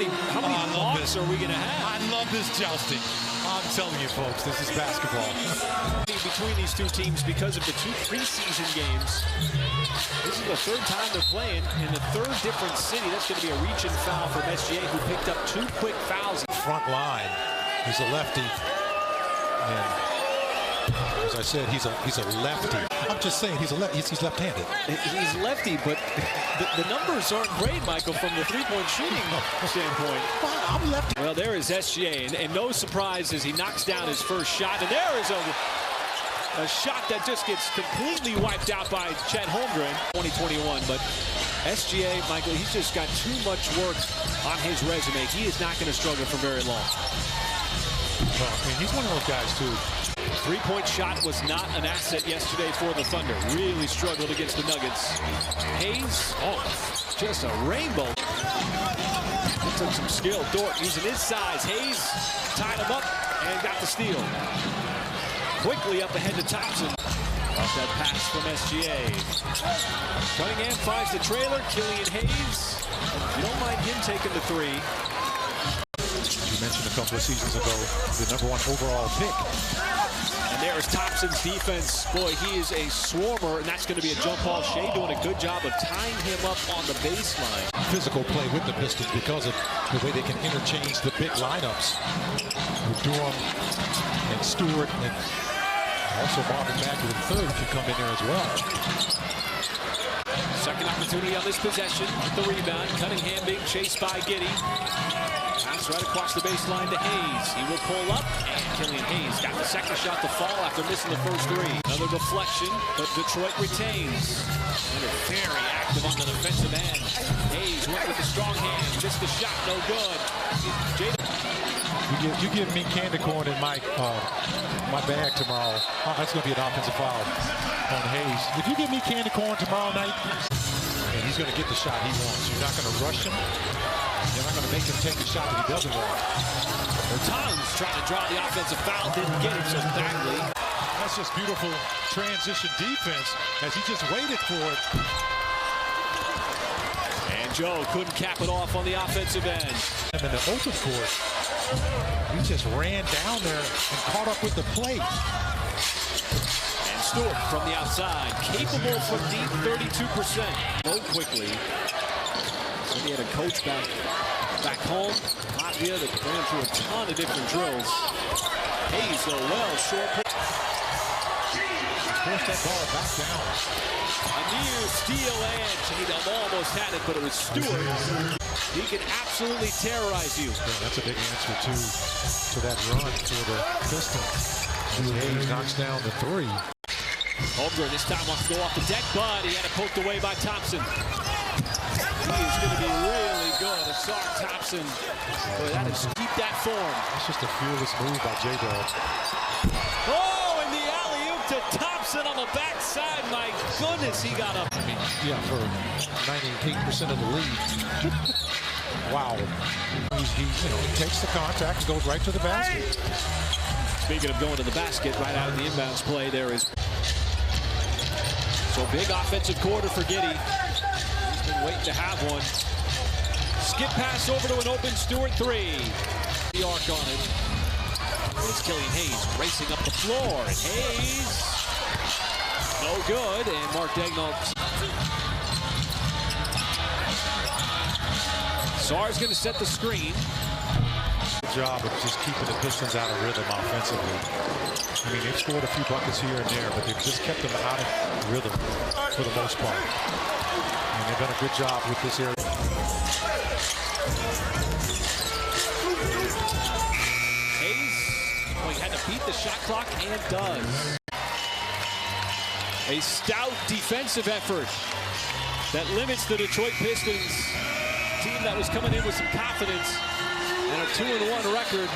many blocks are we going to have? I love this jousting. I'm telling you, folks, this is basketball. Between these two teams because of the 2 preseason games. This is the 3rd time they're playing in the 3rd different city. That's going to be a reach-in foul from SGA, who picked up 2 quick fouls. Front line. He's a lefty. And as I said, he's a lefty. I'm just saying he's left-handed. He's lefty, but the numbers aren't great, Michael, from the three-point shooting standpoint. I'm lefty. Well, there is SGA, and no surprise as he knocks down his first shot. And there is a shot that just gets completely wiped out by Chet Holmgren, 2021. But SGA, Michael, he's just got too much work on his resume. He is not going to struggle for very long. Well, I mean, he's one of those guys, too. 3-point shot was not an asset yesterday for the Thunder. Really struggled against the Nuggets. Hayes, just a rainbow. It took some skill. Dort using his size. Hayes tied him up and got the steal. Quickly up ahead to Thompson. Off that pass from SGA. Cunningham finds the trailer. Killian Hayes. You don't mind him taking the 3. You mentioned a couple of seasons ago, the #1 overall pick. And there is Thompson's defense. Boy, he is a swarmer, and that's going to be a jump ball. Shea doing a good job of tying him up on the baseline. Physical play with the Pistons because of the way they can interchange the big lineups with Durham and Stewart, and also Marvin Bagley III can come in there as well. Second opportunity on this possession with the rebound. Cunningham being chased by Giddey. Pass right across the baseline to Hayes. He will pull up, and Killian Hayes got the second shot to fall after missing the first 3. Another deflection, but Detroit retains. And they're very active on the defensive end. Hayes went with the strong hand, missed the shot, no good. You give me candy corn in my bag tomorrow. That's going to be an offensive foul on Hayes. If you give me candy corn tomorrow night, and he's going to get the shot he wants. You're not going to rush him. You're not going to make him take the shot that he doesn't want. Towns trying to draw the offensive foul, didn't get it so badly. That's just beautiful transition defense as he just waited for it. And Joe couldn't cap it off on the offensive end. And in the open court, he just ran down there and caught up with the play. And Stewart from the outside, capable from deep, 32%. Go quickly. So he had a coach back home, Latvia, that ran through a ton of different drills. Hayes, though, well, short. Forced that ball back down. A near steal, and he almost had it, but it was Stewart. He can absolutely terrorize you. Yeah, that's a big answer to that run for the Pistons. Hayes knocks down the 3. Holmgren this time wants to go off the deck, but he had it poked away by Thompson. He is going to be really good. Asar Thompson. Boy, that is keep that form. That's just a fearless move by J-Dub. Oh, and the alley-oop to Thompson on the backside. My goodness, he got up. I mean, yeah, for 98% of the league. Wow. He takes the contact and goes right to the basket. Speaking of going to the basket, right out of the inbounds play, there is. So big offensive quarter for Giddey. He's been waiting to have one. Skip pass over to an open Stewart 3. The arc on it. It's Killian Hayes racing up the floor. And Hayes, no good. And Mark Daigneault. Sarr's going to set the screen. Good job of just keeping the Pistons out of rhythm offensively. I mean, they've scored a few buckets here and there, but they've just kept them out of rhythm for the most part. And they've done a good job with this area. Hayes, well, he had to beat the shot clock and does. A stout defensive effort that limits the Detroit Pistons, team that was coming in with some confidence and a 2-1 record.